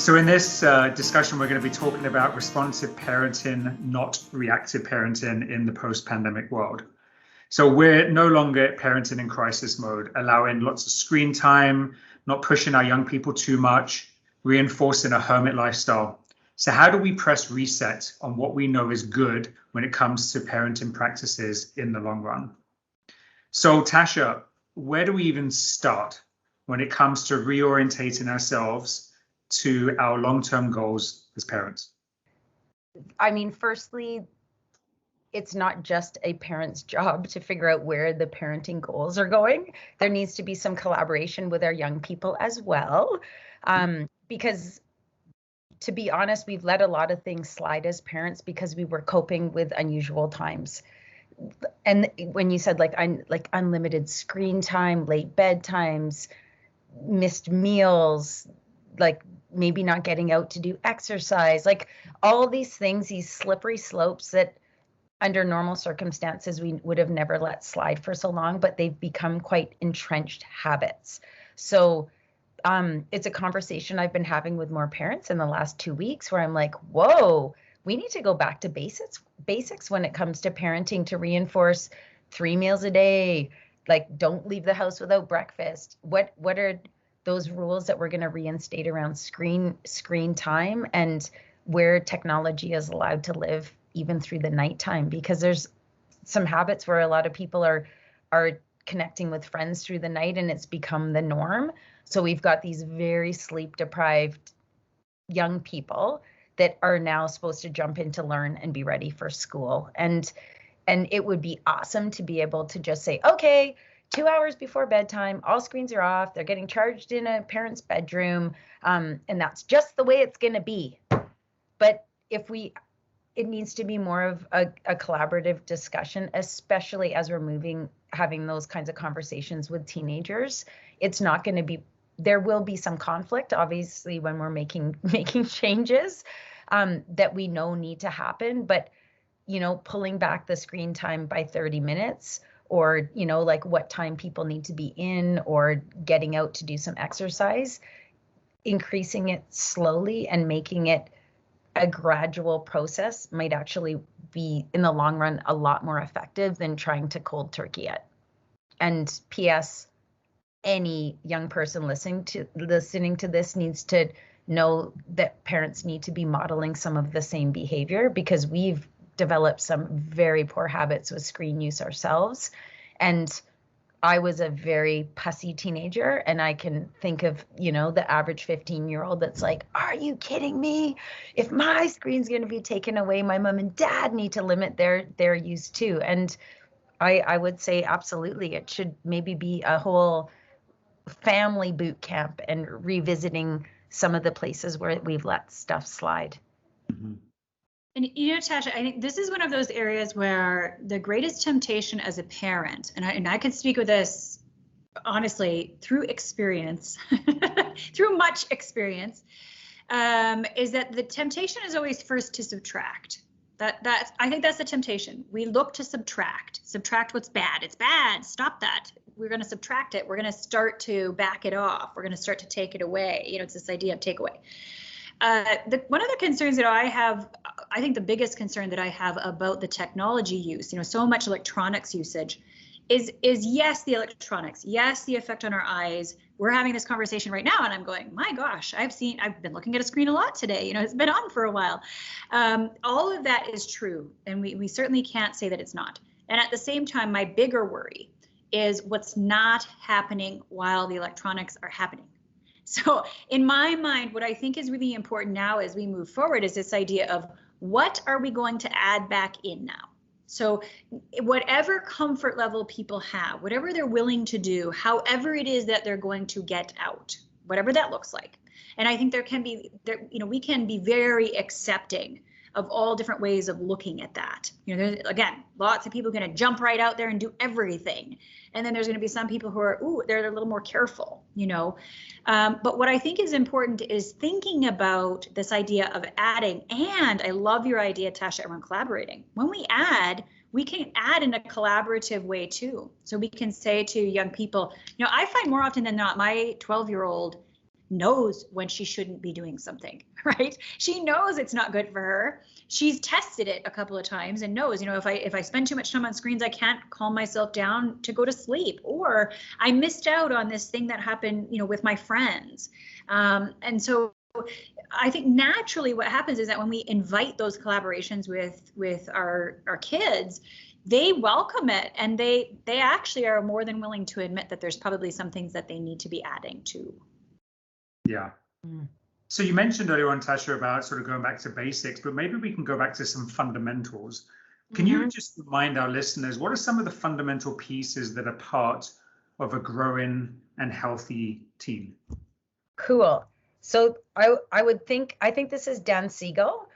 So in this discussion, we're going to be talking about responsive parenting, not reactive parenting in the post-pandemic world. So we're no longer parenting in crisis mode, allowing lots of screen time, not pushing our young people too much, reinforcing a hermit lifestyle. So how do we press reset on what we know is good when it comes to parenting practices in the long run? So Tasha, where do we even start when it comes to reorientating ourselves to our long-term goals as parents? I mean, firstly, it's not just a parent's job to figure out where the parenting goals are going. There needs to be some collaboration with our young people as well. Because to be honest, we've let a lot of things slide as parents because we were coping with unusual times. And when you said like unlimited screen time, late bedtimes, missed meals, like maybe not getting out to do exercise, like all these things, these slippery slopes that under normal circumstances we would have never let slide for so long, but they've become quite entrenched habits. So it's a conversation I've been having with more parents in the last 2 weeks where I'm like, whoa, we need to go back to basics when it comes to parenting, to reinforce 3 meals a day, like don't leave the house without breakfast. What are those rules that we're going to reinstate around screen time and where technology is allowed to live even through the nighttime? Because there's some habits where a lot of people are connecting with friends through the night and it's become the norm. So we've got these very sleep deprived young people that are now supposed to jump in to learn and be ready for school. And it would be awesome to be able to just say, okay, 2 hours before bedtime, all screens are off. They're getting charged in a parent's bedroom. And that's just the way it's going to be. But it needs to be more of a collaborative discussion, especially as we're having those kinds of conversations with teenagers. It's not going to be, there will be some conflict, obviously, when we're making changes that we know need to happen. But, pulling back the screen time by 30 minutes or, like what time people need to be in or getting out to do some exercise, increasing it slowly and making it a gradual process might actually be, in the long run, a lot more effective than trying to cold turkey it. And P.S., any young person listening to this needs to know that parents need to be modeling some of the same behavior, because we've developed some very poor habits with screen use ourselves. And I was a very pussy teenager, and I can think of, the average 15-year-old that's like, are you kidding me? If my screen's going to be taken away, my mom and dad need to limit their use too. And I would say absolutely, it should maybe be a whole family boot camp and revisiting some of the places where we've let stuff slide. Mm-hmm. And Tasha, I think this is one of those areas where the greatest temptation as a parent, and I can speak with this honestly through experience, through much experience, is that the temptation is always first to subtract. I think that's the temptation. We look to subtract what's bad. It's bad. Stop that. We're going to subtract it. We're going to start to back it off. We're going to start to take it away. It's this idea of takeaway. One of the concerns that I have, I think the biggest concern that I have about the technology use, so much electronics usage, is yes, the electronics, yes, the effect on our eyes. We're having this conversation right now and I'm going, my gosh, I've been looking at a screen a lot today. It's been on for a while. All of that is true. And we certainly can't say that it's not. And at the same time, my bigger worry is what's not happening while the electronics are happening. So in my mind, what I think is really important now as we move forward is this idea of what are we going to add back in now? So whatever comfort level people have, whatever they're willing to do, however it is that they're going to get out, whatever that looks like. And I think we can be very accepting of all different ways of looking at that. There's, again, lots of people are going to jump right out there and do everything. And then there's going to be some people who are, they're a little more careful, But what I think is important is thinking about this idea of adding. And I love your idea, Tasha, around collaborating. When we add, we can add in a collaborative way too. So we can say to young people, I find more often than not, my 12-year-old knows when she shouldn't be doing something, right? She knows it's not good for her. She's tested it a couple of times and knows, if I spend too much time on screens, I can't calm myself down to go to sleep, or I missed out on this thing that happened, with my friends. And so I think naturally what happens is that when we invite those collaborations with our kids, they welcome it, and they actually are more than willing to admit that there's probably some things that they need to be adding to. Yeah. So you mentioned earlier on, Tasha, about sort of going back to basics, but maybe we can go back to some fundamentals. Can you just remind our listeners, what are some of the fundamental pieces that are part of a growing and healthy teen? Cool. So I think this is Dan Siegel,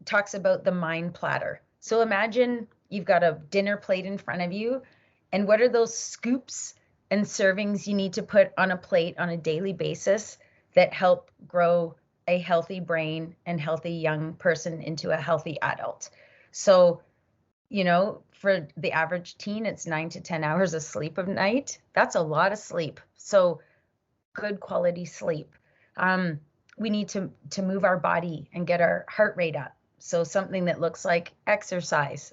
talks about the mind platter. So imagine you've got a dinner plate in front of you, and what are those scoops and servings you need to put on a plate on a daily basis that help grow a healthy brain and healthy young person into a healthy adult? So, for the average teen, it's 9 to 10 hours of sleep a night. That's a lot of sleep. So good quality sleep. We need to move our body and get our heart rate up. So something that looks like exercise.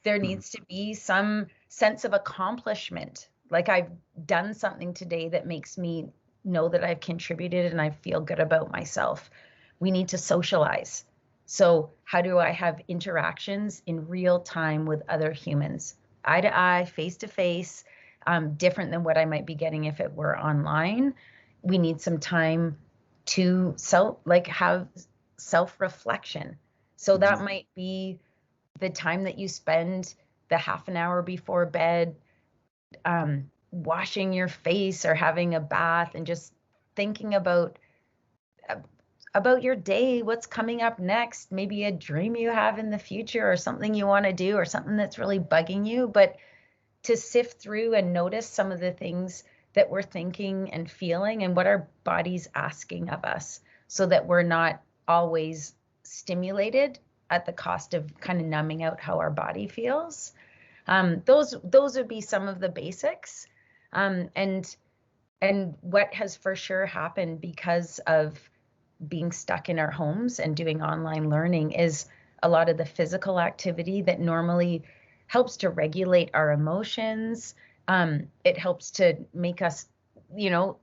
There needs to be some sense of accomplishment. Like, I've done something today that makes me know that I've contributed and I feel good about myself. We need to socialize. So how do I have interactions in real time with other humans? Eye to eye, face to face, different than what I might be getting if it were online. We need some time to have self-reflection. So that might be the time that you spend the half an hour before bed, washing your face or having a bath and just thinking about your day, what's coming up next, maybe a dream you have in the future or something you want to do or something that's really bugging you. But to sift through and notice some of the things that we're thinking and feeling and what our body's asking of us, so that we're not always stimulated at the cost of kind of numbing out how our body feels. Those would be some of the basics. And what has for sure happened because of being stuck in our homes and doing online learning is a lot of the physical activity that normally helps to regulate our emotions. It helps to make us,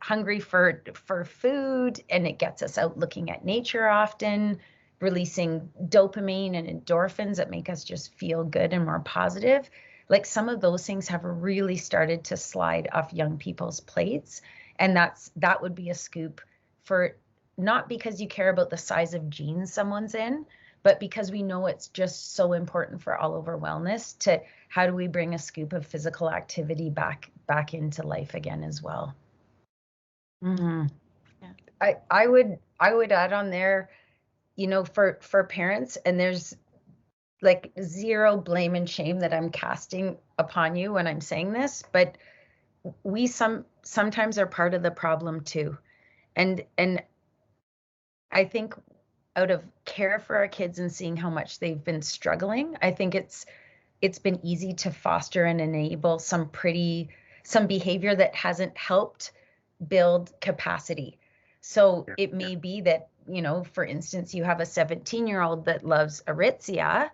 hungry for food, and it gets us out looking at nature often, releasing dopamine and endorphins that make us just feel good and more positive. Like, some of those things have really started to slide off young people's plates. And that would be a scoop for, not because you care about the size of jeans someone's in, but because we know it's just so important for all over wellness to how do we bring a scoop of physical activity back into life again as well. Yeah. I would add on there, for parents, and there's like zero blame and shame that I'm casting upon you when I'm saying this, but we sometimes are part of the problem too. And I think out of care for our kids and seeing how much they've been struggling, I think it's been easy to foster and enable some behavior that hasn't helped build capacity. So it may be that, for instance, you have a 17-year-old that loves Aritzia,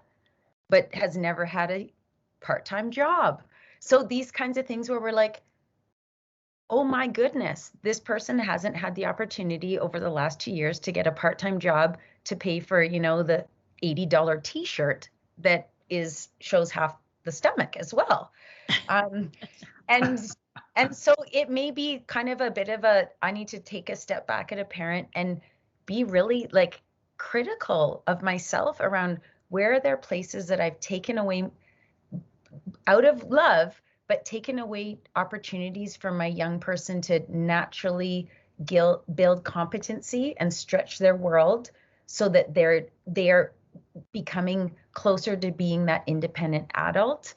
but has never had a part-time job. So these kinds of things where we're like, oh my goodness, this person hasn't had the opportunity over the last 2 years to get a part-time job to pay for, the $80 t-shirt that shows half the stomach as well. And so it may be kind of a bit of I need to take a step back at a parent and be really like critical of myself around where are there places that I've taken away out of love, but taken away opportunities for my young person to naturally build competency and stretch their world so that they are becoming closer to being that independent adult.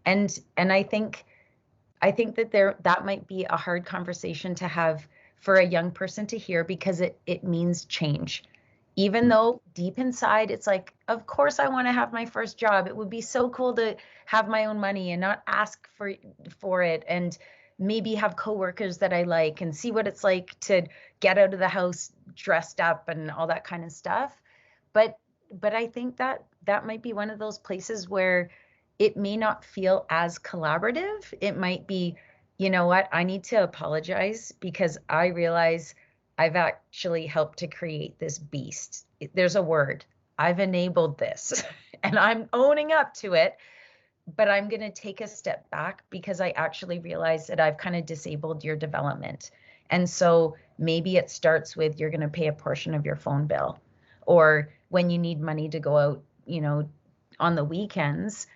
And I think that might be a hard conversation to have for a young person to hear, because it means change. Even though deep inside it's like, of course I want to have my first job. It would be so cool to have my own money and not ask for it and maybe have coworkers that I like and see what it's like to get out of the house dressed up and all that kind of stuff. But I think that might be one of those places where it may not feel as collaborative. It might be, you know what, I need to apologize because I realize I've actually helped to create this beast. There's a word. I've enabled this and I'm owning up to it, but I'm going to take a step back because I actually realize that I've kind of disabled your development. And so maybe it starts with you're going to pay a portion of your phone bill, or when you need money to go out, you know, on the weekends,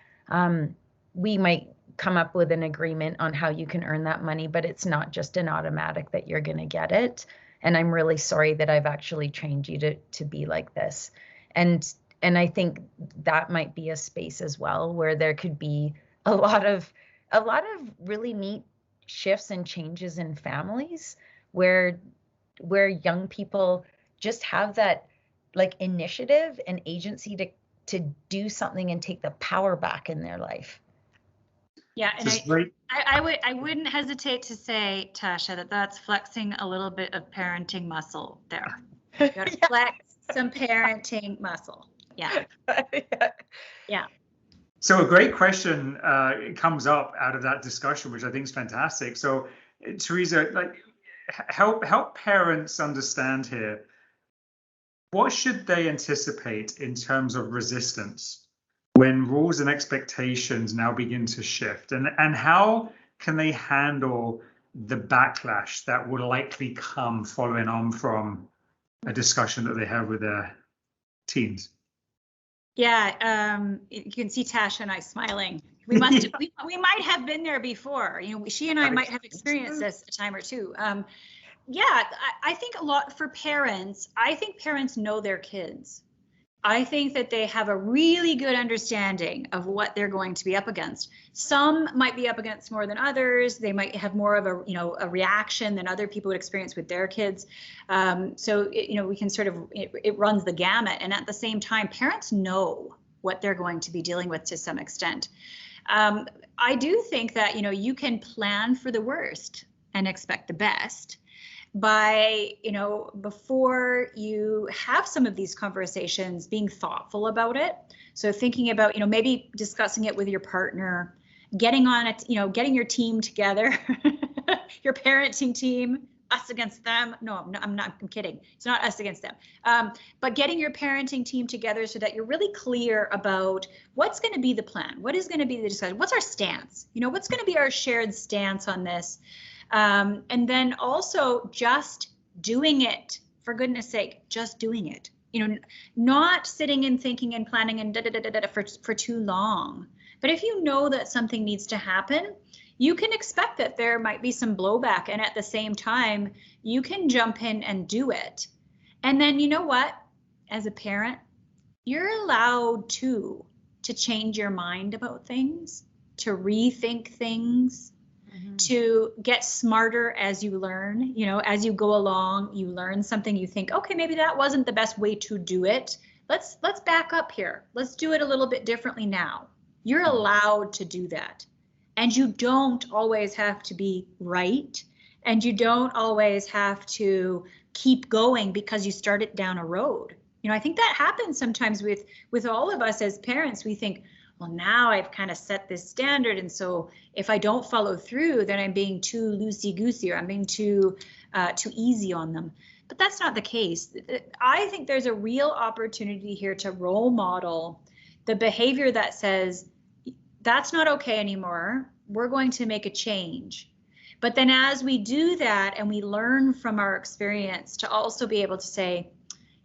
we might come up with an agreement on how you can earn that money, but it's not just an automatic that you're going to get it. And I'm really sorry that I've actually trained you to be like this. And I think that might be a space as well where there could be a lot of really neat shifts and changes in families where young people just have that like initiative and agency to do something and take the power back in their life. Yeah, and I wouldn't hesitate to say, Tasha, that that's flexing a little bit of parenting muscle there. You got to flex some parenting muscle. Yeah. Yeah. So a great question comes up out of that discussion, which I think is fantastic. So Teresa, like help parents understand here, what should they anticipate in terms of resistance when rules and expectations now begin to shift, and how can they handle the backlash that will likely come following on from a discussion that they have with their teens? Yeah, you can see Tasha and I smiling. We must we might have been there before. You know, she and I might have experienced this a time or two. Yeah, I think a lot for parents. I think parents know their kids. I think that they have a really good understanding of what they're going to be up against. Some might be up against more than others. They might have more of a reaction than other people would experience with their kids. So we can sort of, it runs the gamut. And at the same time, parents know what they're going to be dealing with to some extent. I do think that, you can plan for the worst and expect the best by, before you have some of these conversations, being thoughtful about it. So thinking about, maybe discussing it with your partner, getting on it, getting your team together, your parenting team, us against them. No, I'm kidding. It's not us against them. But getting your parenting team together so that you're really clear about what's going to be the plan. What is going to be the discussion? What's our stance? What's going to be our shared stance on this? And then also just doing it, for goodness sake, just doing it, not sitting and thinking and planning and for too long. But if you know that something needs to happen, you can expect that there might be some blowback. And at the same time, you can jump in and do it. And then, you know what, as a parent, you're allowed to change your mind about things, to rethink things, to get smarter as you learn. As you go along, you learn something, you think, okay, maybe that wasn't the best way to do it. Let's back up here. Let's do it a little bit differently now. You're allowed to do that. And you don't always have to be right. And you don't always have to keep going because you started down a road. I think that happens sometimes with all of us as parents. We think, well, now I've kind of set this standard. And so if I don't follow through, then I'm being too loosey-goosey, or I'm being too easy on them. But that's not the case. I think there's a real opportunity here to role model the behavior that says, that's not okay anymore. We're going to make a change. But then as we do that and we learn from our experience, to also be able to say,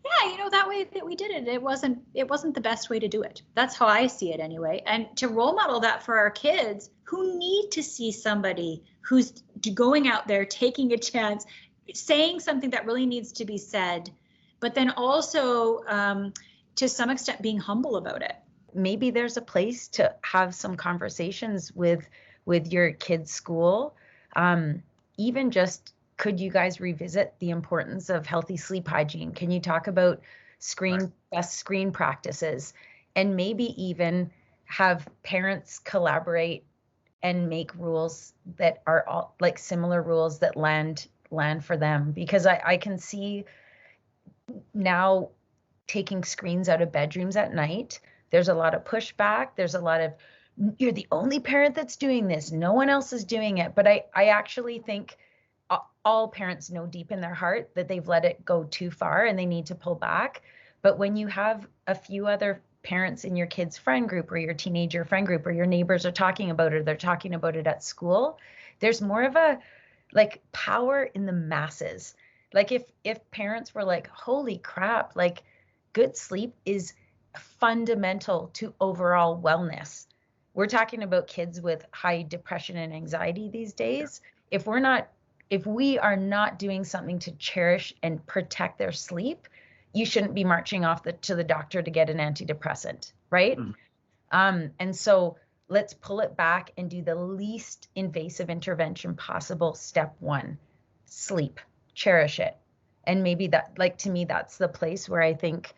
yeah, that way that we did it, it wasn't the best way to do it. That's how I see it anyway. And to role model that for our kids who need to see somebody who's going out there, taking a chance, saying something that really needs to be said, but then also to some extent being humble about it. Maybe there's a place to have some conversations with your kids' school. Even just, could you guys revisit the importance of healthy sleep hygiene? Can you talk about best screen practices, and maybe even have parents collaborate and make rules that are all like similar rules that land for them. Because I can see now taking screens out of bedrooms at night, there's a lot of pushback. There's a lot of, you're the only parent that's doing this. No one else is doing it. But I actually think all parents know deep in their heart that they've let it go too far and they need to pull back. But when you have a few other parents in your kid's friend group or your teenager friend group, or your neighbors are talking about it, they're talking about it at school, there's more of a like power in the masses. Like if parents were like, holy crap, like good sleep is fundamental to overall wellness. We're talking about kids with high depression and anxiety these days. If we are not doing something to cherish and protect their sleep, you shouldn't be marching off to the doctor to get an antidepressant, right? And so let's pull it back and do the least invasive intervention possible. Step one, sleep, cherish it. And maybe that, like, to me, that's the place where I think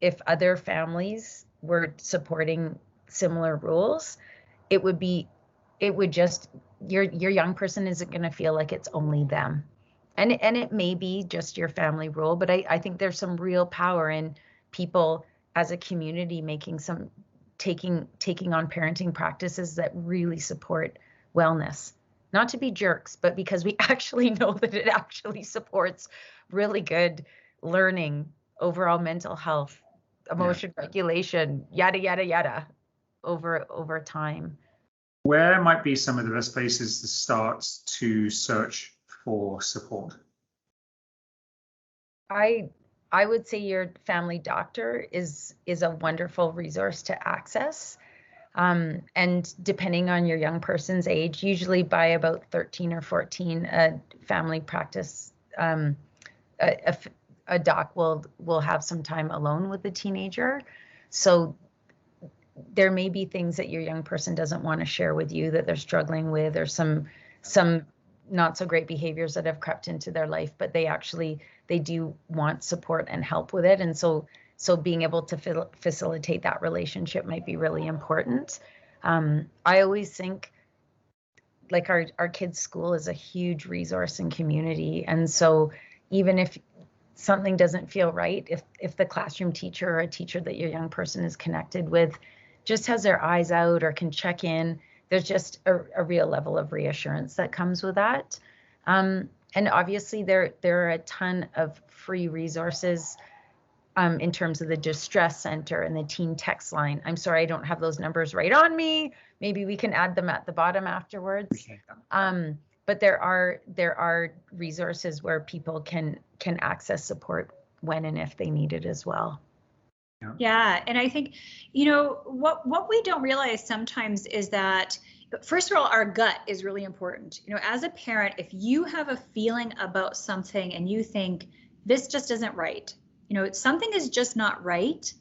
if other families were supporting similar rules, it would just, your young person isn't going to feel like it's only them. And it may be just your family rule, but I think there's some real power in people as a community making some, taking on parenting practices that really support wellness. Not to be jerks, but because we actually know that it actually supports really good learning, overall mental health, emotion regulation, yada, yada, yada, over time. Where might be some of the best places to start to search for support? I would say your family doctor is a wonderful resource to access. And depending on your young person's age, usually by about 13 or 14, a family practice, a doc will have some time alone with the teenager. So there may be things that your young person doesn't want to share with you that they're struggling with, or some not so great behaviors that have crept into their life, but they do want support and help with it. And so being able to facilitate that relationship might be really important. I always think like our kids' school is a huge resource and community. And so even if something doesn't feel right, if the classroom teacher or a teacher that your young person is connected with just has their eyes out or can check in, there's just a real level of reassurance that comes with that. And obviously there are a ton of free resources in terms of the Distress Center and the Teen Text Line. I'm sorry, I don't have those numbers right on me. Maybe we can add them at the bottom afterwards. But there are resources where people can access support when and if they need it as well. Yeah, and I think, what we don't realize sometimes is that, first of all, our gut is really important. As a parent, if you have a feeling about something and you think this just isn't right, something is just not right,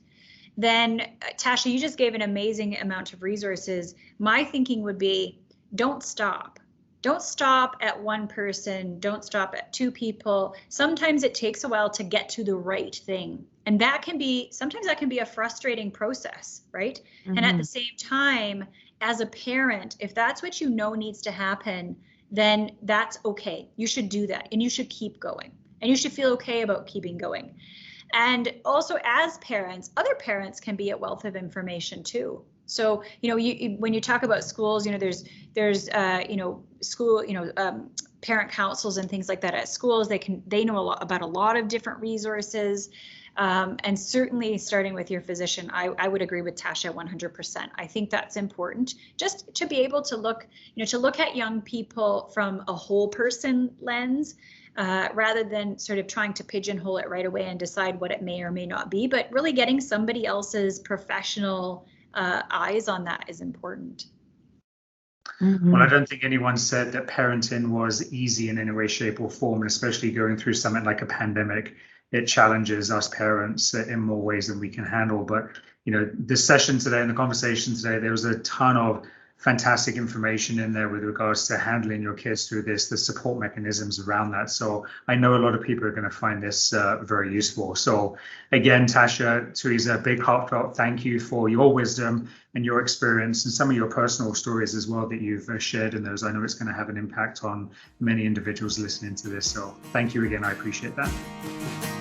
then Tasha, you just gave an amazing amount of resources. My thinking would be, don't stop. Don't stop at one person. Don't stop at two people. Sometimes it takes a while to get to the right thing. And sometimes that can be a frustrating process, right? Mm-hmm. And at the same time, as a parent, if that's what needs to happen, then that's okay. You should do that and you should keep going and you should feel okay about keeping going. And also as parents, other parents can be a wealth of information too. So, when you talk about schools, there's school, parent councils and things like that at schools. They know about a lot of different resources. And certainly starting with your physician, I would agree with Tasha 100%. I think that's important, just to be able to look at young people from a whole person lens, rather than sort of trying to pigeonhole it right away and decide what it may or may not be, but really getting somebody else's professional eyes on that is important. Mm-hmm. Well, I don't think anyone said that parenting was easy in any way, shape, or form, and especially going through something like a pandemic. It challenges us parents in more ways than we can handle. But, the session today and the conversation today, there was a ton of fantastic information in there with regards to handling your kids through this, the support mechanisms around that. So I know a lot of people are going to find this very useful. So again, Tasha, Teresa, big heartfelt thank you for your wisdom and your experience and some of your personal stories as well that you've shared in those. I know it's going to have an impact on many individuals listening to this. So thank you again. I appreciate that.